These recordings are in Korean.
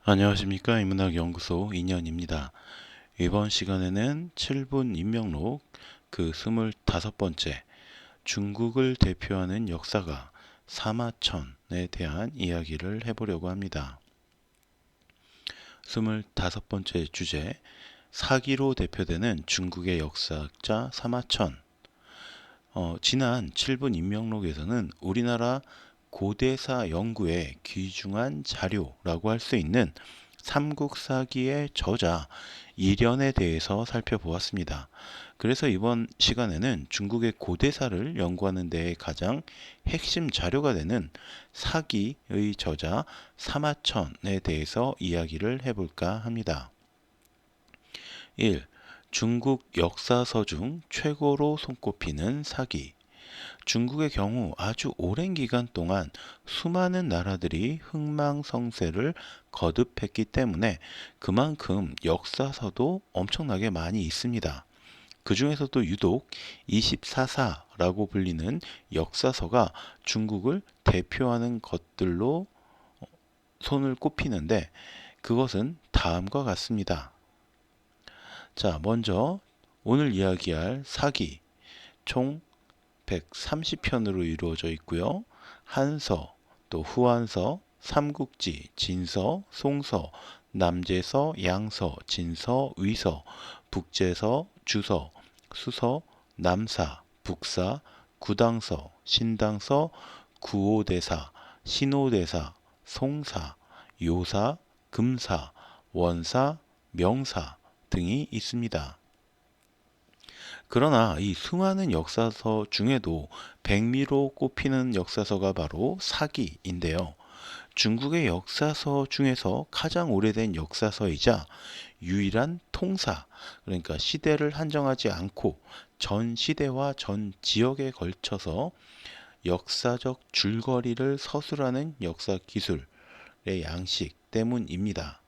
안녕하십니까. 인문학연구소 인연입니다. 이번 시간에는 7분 인명록 그 25번째 중국을 대표하는 역사가 사마천에 대한 이야기를 해보려고 합니다. 25번째 주제, 사기로 대표되는 중국의 역사학자 사마천. 지난 7분 인명록에서는 우리나라 고대사 연구의 귀중한 자료라고 할 수 있는 삼국사기의 저자 이련에 대해서 살펴보았습니다. 그래서 이번 시간에는 중국의 고대사를 연구하는 데 가장 핵심 자료가 되는 사기의 저자 사마천에 대해서 이야기를 해볼까 합니다. 1. 중국 역사서 중 최고로 손꼽히는 사기. 중국의 경우 아주 오랜 기간 동안 수많은 나라들이 흥망성쇠를 거듭했기 때문에 그만큼 역사서도 엄청나게 많이 있습니다. 그 중에서도 유독 24사라고 불리는 역사서가 중국을 대표하는 것들로 손을 꼽히는데 그것은 다음과 같습니다. 자, 먼저 오늘 이야기할 사기 총 130편으로 이루어져 있고요. 한서, 또 후한서, 삼국지, 진서, 송서, 남제서, 양서, 진서, 위서, 북제서, 주서, 수서, 남사, 북사, 구당서, 신당서, 구오대사, 신오대사, 송사, 요사, 금사, 원사, 명사 등이 있습니다. 그러나 이 수많은 역사서 중에도 백미로 꼽히는 역사서가 바로 사기인데요. 중국의 역사서 중에서 가장 오래된 역사서이자 유일한 통사, 그러니까 시대를 한정하지 않고 전 시대와 전 지역에 걸쳐서 역사적 줄거리를 서술하는 역사 기술의 양식 때문입니다.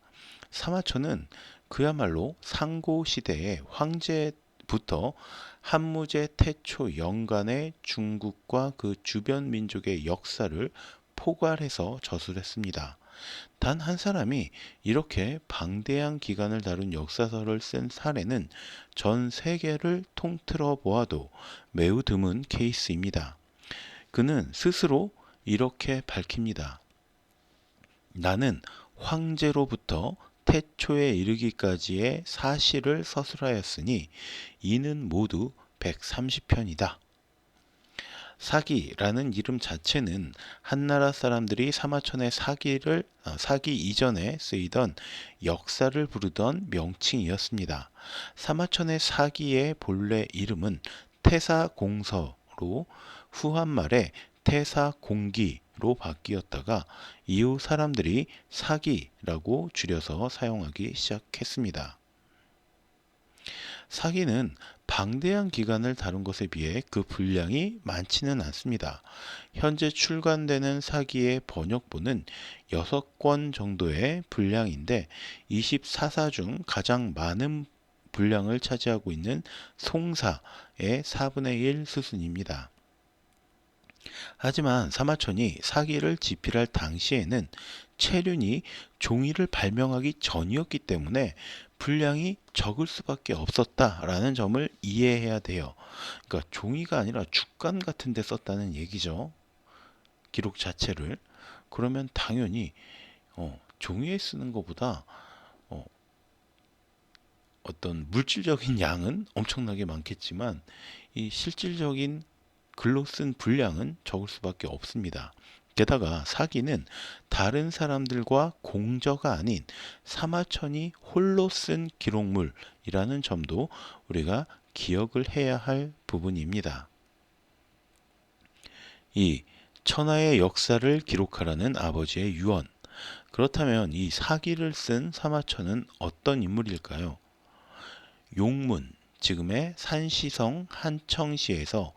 사마천은 그야말로 상고 시대의 황제부터 한무제 태초 연간의 중국과 그 주변 민족의 역사를 포괄해서 저술했습니다. 단 한 사람이 이렇게 방대한 기간을 다룬 역사서를 쓴 사례는 전 세계를 통틀어 보아도 매우 드문 케이스입니다. 그는 스스로 이렇게 밝힙니다. 나는 황제로부터 태초에 이르기까지의 사실을 서술하였으니 이는 모두 130편이다. 사기라는 이름 자체는 한나라 사람들이 사마천의 사기 이전에 쓰이던 역사를 부르던 명칭이었습니다. 사마천의 사기의 본래 이름은 태사공서로 후한말에 태사공기로 바뀌었다가 이후 사람들이 사기라고 줄여서 사용하기 시작했습니다. 사기는 방대한 기간을 다룬 것에 비해 그 분량이 많지는 않습니다. 현재 출간되는 사기의 번역본은 6권 정도의 분량인데 24사 중 가장 많은 분량을 차지하고 있는 송사의 4분의 1 수준입니다. 하지만 사마천이 사기를 집필할 당시에는 체륜이 종이를 발명하기 전이었기 때문에 분량이 적을 수밖에 없었다라는 점을 이해해야 돼요. 그러니까 종이가 아니라 죽간 같은 데 썼다는 얘기죠. 기록 자체를. 그러면 당연히 종이에 쓰는 것보다 어떤 물질적인 양은 엄청나게 많겠지만 이 실질적인 글로 쓴 분량은 적을 수밖에 없습니다. 게다가 사기는 다른 사람들과 공저가 아닌 사마천이 홀로 쓴 기록물이라는 점도 우리가 기억을 해야 할 부분입니다. 이 천하의 역사를 기록하라는 아버지의 유언. 그렇다면 이 사기를 쓴 사마천은 어떤 인물일까요? 용문, 지금의 산시성 한청시에서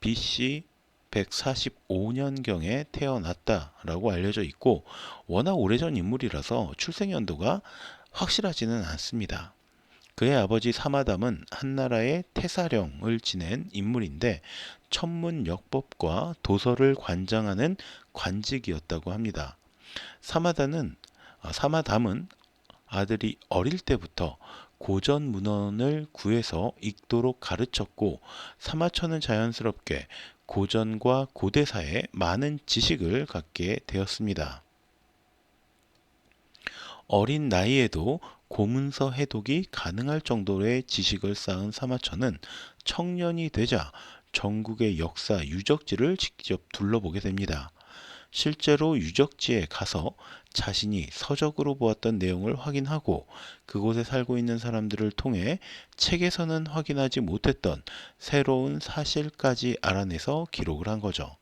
BC 145년경에 태어났다라고 알려져 있고 워낙 오래전 인물이라서 출생 연도가 확실하지는 않습니다. 그의 아버지 사마담은 한나라의 태사령을 지낸 인물인데 천문역법과 도서를 관장하는 관직이었다고 합니다. 사마담은 사마담은 아들이 어릴 때부터 고전 문헌을 구해서 읽도록 가르쳤고 사마천은 자연스럽게 고전과 고대사에 많은 지식을 갖게 되었습니다. 어린 나이에도 고문서 해독이 가능할 정도의 지식을 쌓은 사마천은 청년이 되자 전국의 역사 유적지를 직접 둘러보게 됩니다. 실제로 유적지에 가서 자신이 서적으로 보았던 내용을 확인하고 그곳에 살고 있는 사람들을 통해 책에서는 확인하지 못했던 새로운 사실까지 알아내서 기록을 한 거죠.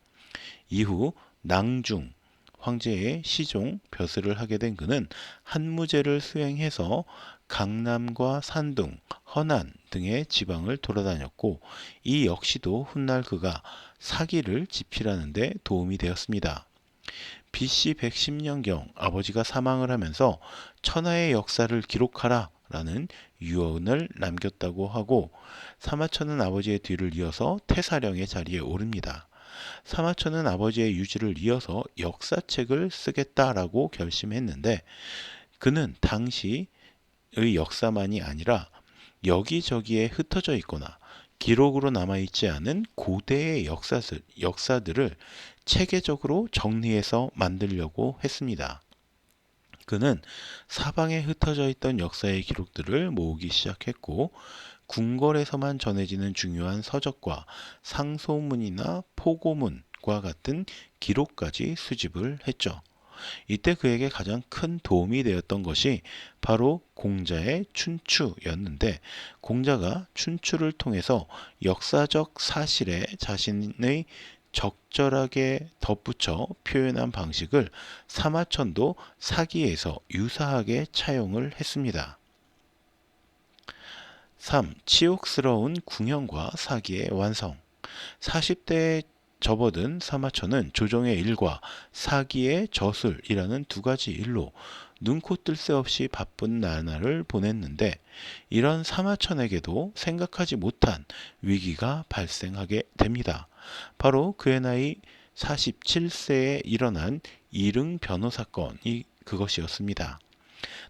이후 낭중 황제의 시종 벼슬을 하게 된 그는 한무제를 수행해서 강남과 산둥, 허난 등의 지방을 돌아다녔고 이 역시도 훗날 그가 사기를 집필하는 데 도움이 되었습니다. BC 110년경 아버지가 사망을 하면서 천하의 역사를 기록하라 라는 유언을 남겼다고 하고 사마천은 아버지의 뒤를 이어서 태사령의 자리에 오릅니다. 사마천은 아버지의 유지를 이어서 역사책을 쓰겠다라고 결심했는데 그는 당시의 역사만이 아니라 여기저기에 흩어져 있거나 기록으로 남아있지 않은 고대의 역사들을 체계적으로 정리해서 만들려고 했습니다. 그는 사방에 흩어져 있던 역사의 기록들을 모으기 시작했고 궁궐에서만 전해지는 중요한 서적과 상소문이나 포고문과 같은 기록까지 수집을 했죠. 이때 그에게 가장 큰 도움이 되었던 것이 바로 공자의 춘추였는데 공자가 춘추를 통해서 역사적 사실에 자신의 적절하게 덧붙여 표현한 방식을 사마천도 사기에서 유사하게 차용을 했습니다. 3. 치욕스러운 궁형과 사기의 완성. 40대에 접어든 사마천은 조정의 일과 사기의 저술이라는 두 가지 일로 눈코 뜰 새 없이 바쁜 나날을 보냈는데 이런 사마천에게도 생각하지 못한 위기가 발생하게 됩니다. 바로 그의 나이 47세에 일어난 이릉 변호 사건이 그것이었습니다.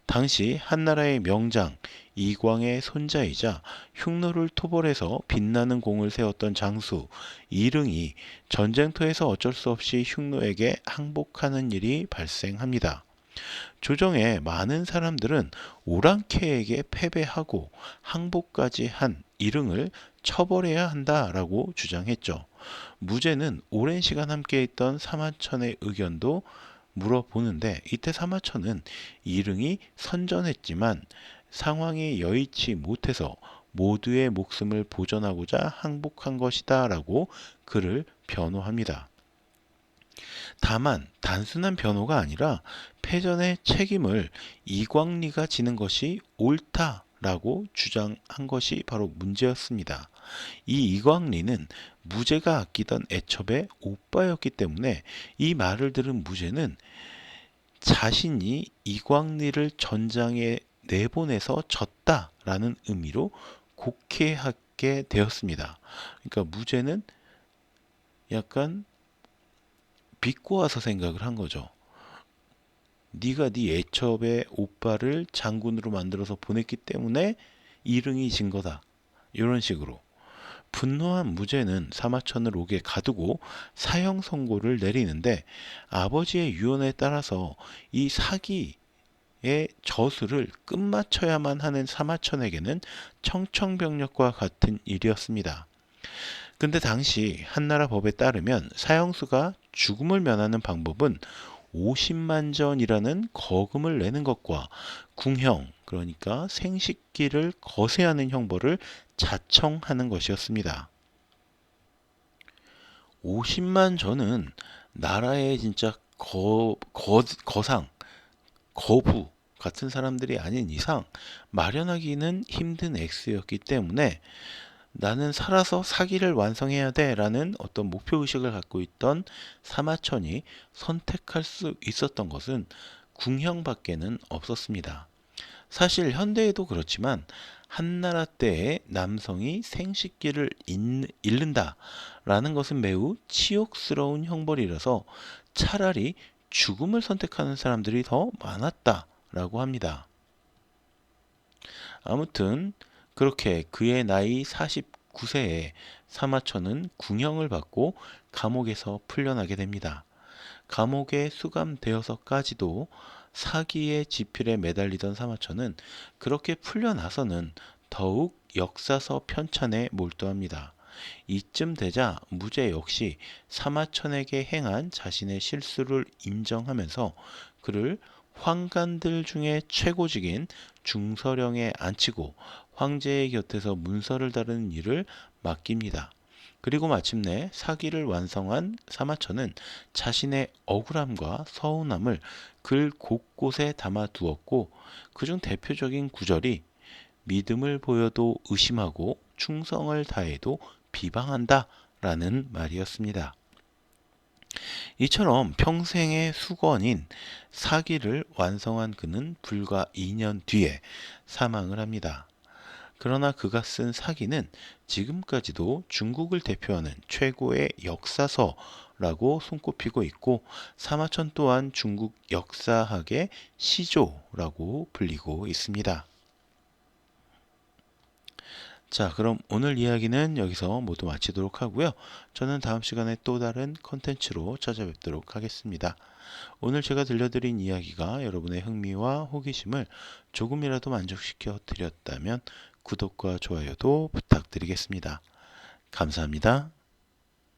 당시 한나라의 명장 이광의 손자이자 흉노를 토벌해서 빛나는 공을 세웠던 장수 이릉이 전쟁터에서 어쩔 수 없이 흉노에게 항복하는 일이 발생합니다. 조정의 많은 사람들은 오랑캐에게 패배하고 항복까지 한 이릉을 처벌해야 한다라고 주장했죠. 무제는 오랜 시간 함께했던 사마천의 의견도 물어보는데 이때 사마천은 이릉이 선전했지만 상황이 여의치 못해서 모두의 목숨을 보전하고자 항복한 것이다 라고 그를 변호합니다. 다만 단순한 변호가 아니라 패전의 책임을 이광리가 지는 것이 옳다라고 주장한 것이 바로 문제였습니다. 이 이광리는 무제가 아끼던 애첩의 오빠였기 때문에 이 말을 들은 무제는 자신이 이광리를 전장에 내보내서 졌다라는 의미로 곡해하게 되었습니다. 그러니까 무제는 약간 비꼬아서 생각을 한 거죠. 네가 네 애첩의 오빠를 장군으로 만들어서 보냈기 때문에 이릉이 진 거다. 이런 식으로. 분노한 무제는 사마천을 옥에 가두고 사형 선고를 내리는데 아버지의 유언에 따라서 이 사기의 저수를 끝마쳐야만 하는 사마천에게는 청천벽력과 같은 일이었습니다. 근데 당시 한나라 법에 따르면 사형수가 죽음을 면하는 방법은 50만 전이라는 거금을 내는 것과 궁형, 그러니까 생식기를 거세하는 형벌을 자청하는 것이었습니다. 50만 전은 나라의 진짜 거상, 거부 같은 사람들이 아닌 이상 마련하기는 힘든 액수였기 때문에 나는 살아서 사기를 완성해야 돼 라는 어떤 목표의식을 갖고 있던 사마천이 선택할 수 있었던 것은 궁형밖에는 없었습니다. 사실 현대에도 그렇지만 한나라 때의 남성이 생식기를 잃는다 라는 것은 매우 치욕스러운 형벌이라서 차라리 죽음을 선택하는 사람들이 더 많았다라고 합니다. 아무튼 그렇게 그의 나이 49세에 사마천은 궁형을 받고 감옥에서 풀려나게 됩니다. 감옥에 수감되어서까지도 사기의 지필에 매달리던 사마천은 그렇게 풀려나서는 더욱 역사서 편찬에 몰두합니다. 이쯤 되자 무제 역시 사마천에게 행한 자신의 실수를 인정하면서 그를 황관들 중에 최고직인 중서령에 앉히고 황제의 곁에서 문서를 다루는 일을 맡깁니다. 그리고 마침내 사기를 완성한 사마천은 자신의 억울함과 서운함을 글 곳곳에 담아두었고 그중 대표적인 구절이 믿음을 보여도 의심하고 충성을 다해도 비방한다 라는 말이었습니다. 이처럼 평생의 수건인 사기를 완성한 그는 불과 2년 뒤에 사망을 합니다. 그러나 그가 쓴 사기는 지금까지도 중국을 대표하는 최고의 역사서라고 손꼽히고 있고 사마천 또한 중국 역사학의 시조라고 불리고 있습니다. 자, 그럼 오늘 이야기는 여기서 모두 마치도록 하고요. 저는 다음 시간에 또 다른 컨텐츠로 찾아뵙도록 하겠습니다. 오늘 제가 들려드린 이야기가 여러분의 흥미와 호기심을 조금이라도 만족시켜 드렸다면 구독과 좋아요도 부탁드리겠습니다. 감사합니다.